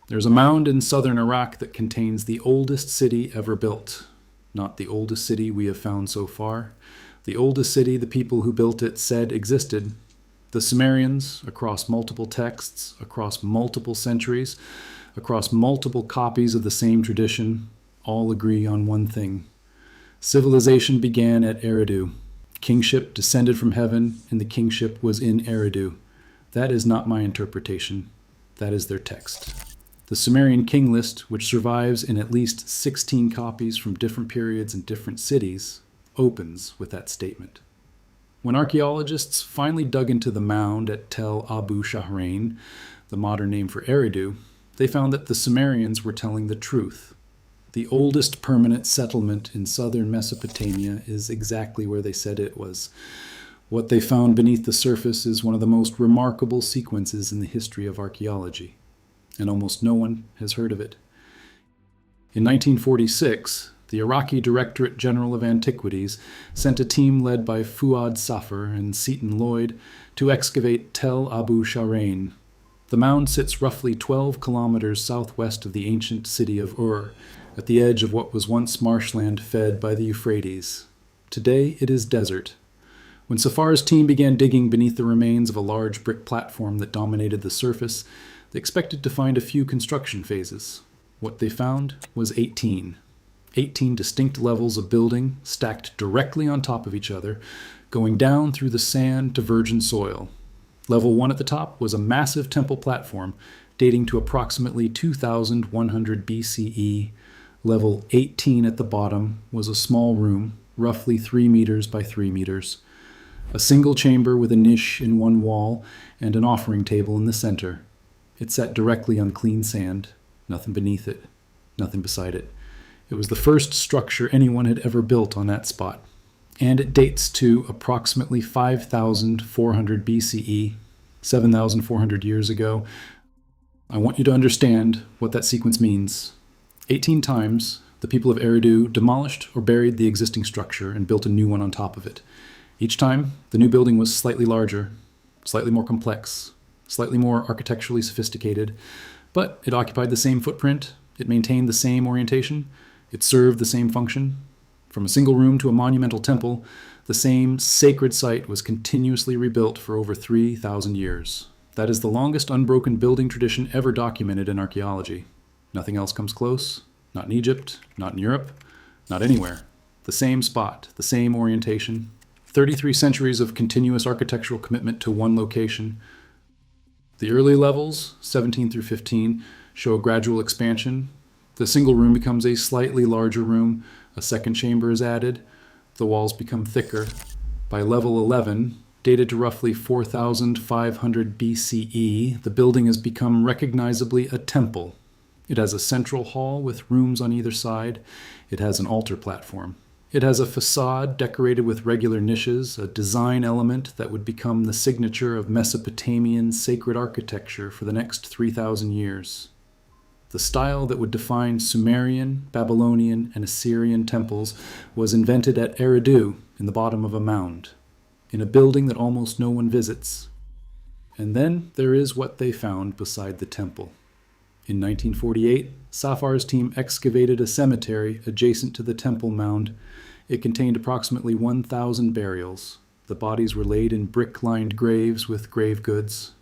There's a mound in southern Iraq that contains the oldest city ever built. Not the oldest city we have found so far. The oldest city the people who built it said existed. The Sumerians, across multiple texts, across multiple centuries, across multiple copies of the same tradition, all agree on one thing. Civilization began at Eridu. Kingship descended from heaven, and the kingship was in Eridu. That is not my interpretation. That is their text. The Sumerian king list, which survives in at least 16 copies from different periods and different cities, opens with that statement. When archaeologists finally dug into the mound at Tel Abu Shahrain, the modern name for Eridu, they found that the Sumerians were telling the truth. The oldest permanent settlement in southern Mesopotamia is exactly where they said it was. What they found beneath the surface is one of the most remarkable sequences in the history of archaeology, and almost no one has heard of it. In 1946, the Iraqi Directorate General of Antiquities sent a team led by Fuad Safar and Seton Lloyd to excavate Tel Abu Shahrain. The mound sits roughly 12 kilometers southwest of the ancient city of Ur, at the edge of what was once marshland fed by the Euphrates. Today it is desert. When Safar's team began digging beneath the remains of a large brick platform that dominated the surface, they expected to find a few construction phases. What they found was 18. 18 distinct levels of building stacked directly on top of each other, going down through the sand to virgin soil. Level 1 at the top was a massive temple platform dating to approximately 2100 BCE. Level 18 at the bottom was a small room, roughly 3 meters by 3 meters. A single chamber with a niche in one wall and an offering table in the center. It sat directly on clean sand, nothing beneath it, nothing beside it. It was the first structure anyone had ever built on that spot, and it dates to approximately 5,400 BCE, 7,400 years ago. I want you to understand what that sequence means. 18 times, the people of Eridu demolished or buried the existing structure and built a new one on top of it. Each time, the new building was slightly larger, slightly more complex, slightly more architecturally sophisticated, but it occupied the same footprint, it maintained the same orientation, it served the same function. From a single room to a monumental temple, the same sacred site was continuously rebuilt for over 3,000 years. That is the longest unbroken building tradition ever documented in archaeology. Nothing else comes close, not in Egypt, not in Europe, not anywhere. The same spot, the same orientation. 33 centuries of continuous architectural commitment to one location. The early levels, 17 through 15, show a gradual expansion. The single room becomes a slightly larger room. A second chamber is added. The walls become thicker. By level 11, dated to roughly 4,500 BCE, the building has become recognizably a temple. It has a central hall with rooms on either side. It has an altar platform. It has a facade decorated with regular niches, a design element that would become the signature of Mesopotamian sacred architecture for the next 3,000 years. The style that would define Sumerian, Babylonian, and Assyrian temples was invented at Eridu, in the bottom of a mound, in a building that almost no one visits. And then there is what they found beside the temple. In 1948, Safar's team excavated a cemetery adjacent to the temple mound. It contained approximately 1,000 burials. The bodies were laid in brick-lined graves with grave goods,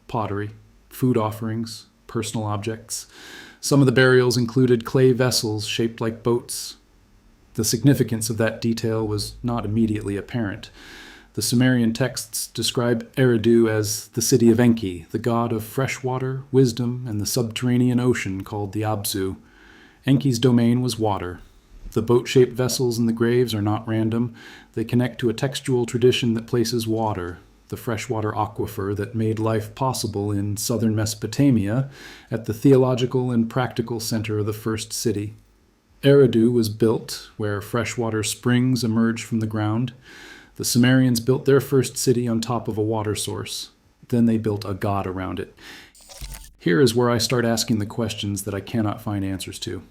pottery, food offerings, personal objects. Some of the burials included clay vessels shaped like boats. The significance of that detail was not immediately apparent. The Sumerian texts describe Eridu as the city of Enki, the god of fresh water, wisdom, and the subterranean ocean called the Abzu. Enki's domain was water. The boat-shaped vessels in the graves are not random. They connect to a textual tradition that places water, the freshwater aquifer that made life possible in southern Mesopotamia, at the theological and practical center of the first city. Eridu was built where freshwater springs emerged from the ground. The Sumerians built their first city on top of a water source. Then they built a god around it. Here is where I start asking the questions that I cannot find answers to.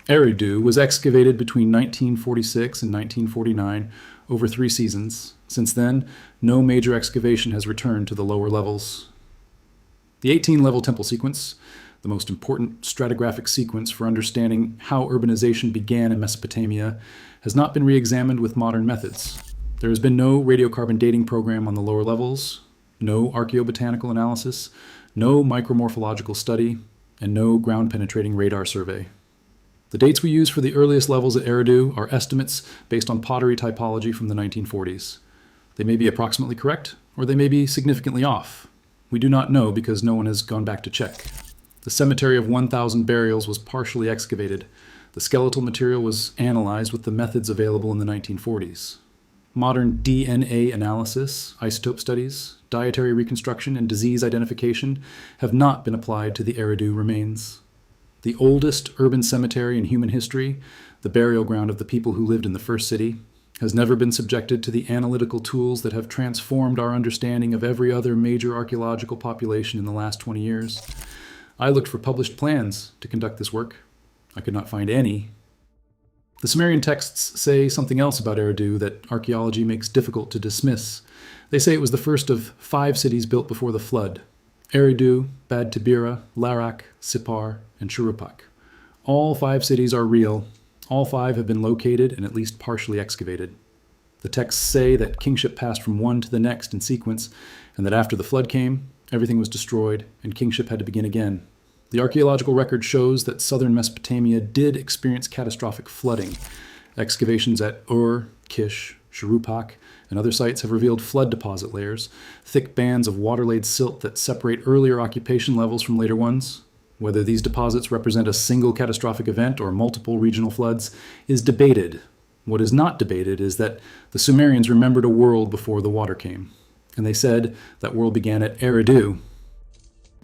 Eridu was excavated between 1946 and 1949, over 3 seasons. Since then, no major excavation has returned to the lower levels. The 18-level temple sequence, the most important stratigraphic sequence for understanding how urbanization began in Mesopotamia, has not been re-examined with modern methods. There has been no radiocarbon dating program on the lower levels, no archaeobotanical analysis, no micromorphological study, and no ground-penetrating radar survey. The dates we use for the earliest levels at Eridu are estimates based on pottery typology from the 1940s. They may be approximately correct, or they may be significantly off. We do not know because no one has gone back to check. The cemetery of 1,000 burials was partially excavated. The skeletal material was analyzed with the methods available in the 1940s. Modern DNA analysis, isotope studies, dietary reconstruction, and disease identification have not been applied to the Eridu remains. The oldest urban cemetery in human history, the burial ground of the people who lived in the first city, has never been subjected to the analytical tools that have transformed our understanding of every other major archaeological population in the last 20 years. I looked for published plans to conduct this work. I could not find any. The Sumerian texts say something else about Eridu that archaeology makes difficult to dismiss. They say it was the first of 5 cities built before the flood: Eridu, Bad Tibira, Larak, Sippar, and Shuruppak. All 5 cities are real. All 5 have been located and at least partially excavated. The texts say that kingship passed from one to the next in sequence, and that after the flood came, everything was destroyed and kingship had to begin again. The archaeological record shows that southern Mesopotamia did experience catastrophic flooding. Excavations at Ur, Kish, Shuruppak, and other sites have revealed flood deposit layers, thick bands of water-laid silt that separate earlier occupation levels from later ones. Whether these deposits represent a single catastrophic event or multiple regional floods is debated. What is not debated is that the Sumerians remembered a world before the water came, and they said that world began at Eridu.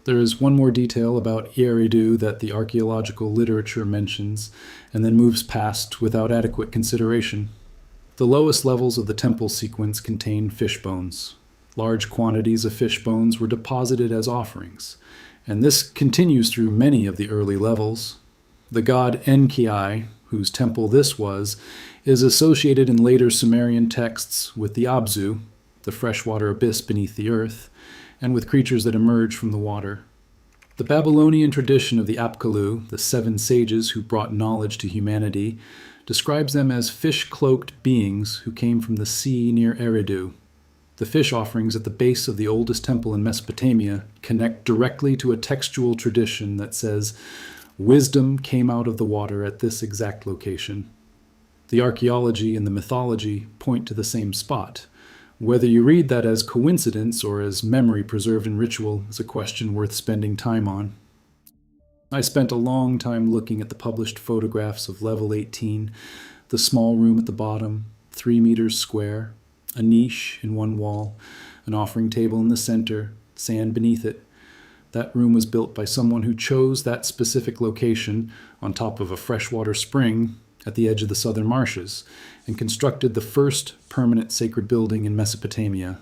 There is one more detail about Eridu that the archaeological literature mentions and then moves past without adequate consideration. The lowest levels of the temple sequence contain fish bones. Large quantities of fish bones were deposited as offerings, and this continues through many of the early levels. The god Enki, whose temple this was, is associated in later Sumerian texts with the Abzu, the freshwater abyss beneath the earth, and with creatures that emerge from the water. The Babylonian tradition of the Apkallu, the 7 sages who brought knowledge to humanity, describes them as fish-cloaked beings who came from the sea near Eridu. The fish offerings at the base of the oldest temple in Mesopotamia connect directly to a textual tradition that says, "Wisdom came out of the water at this exact location." The archaeology and the mythology point to the same spot. Whether you read that as coincidence or as memory preserved in ritual is a question worth spending time on. I spent a long time looking at the published photographs of level 18, the small room at the bottom, 3 meters square, a niche in one wall, an offering table in the center, sand beneath it. That room was built by someone who chose that specific location on top of a freshwater spring at the edge of the southern marshes, and constructed the first permanent sacred building in Mesopotamia.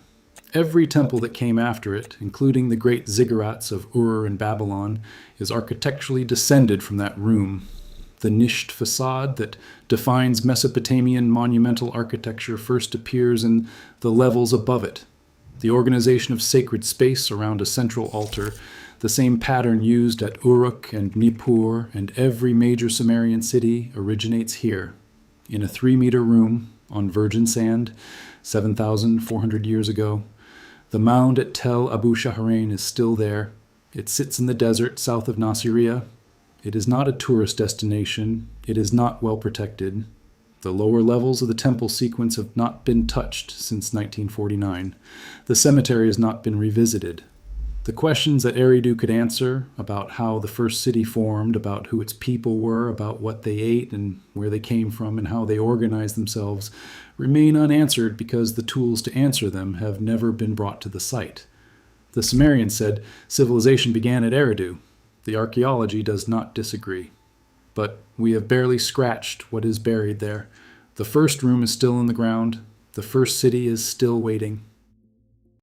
Every temple that came after it, including the great ziggurats of Ur and Babylon, is architecturally descended from that room. The niched facade that defines Mesopotamian monumental architecture first appears in the levels above it. The organization of sacred space around a central altar, the same pattern used at Uruk and Nippur and every major Sumerian city, originates here, in a 3-meter room on virgin sand, 7,400 years ago. The mound at Tel Abu Shahrain is still there. It sits in the desert south of Nasiriyah. It is not a tourist destination. It is not well protected. The lower levels of the temple sequence have not been touched since 1949. The cemetery has not been revisited. The questions that Eridu could answer about how the first city formed, about who its people were, about what they ate and where they came from and how they organized themselves, remain unanswered because the tools to answer them have never been brought to the site. The Sumerians said civilization began at Eridu. The archaeology does not disagree. But we have barely scratched what is buried there. The first room is still in the ground. The first city is still waiting.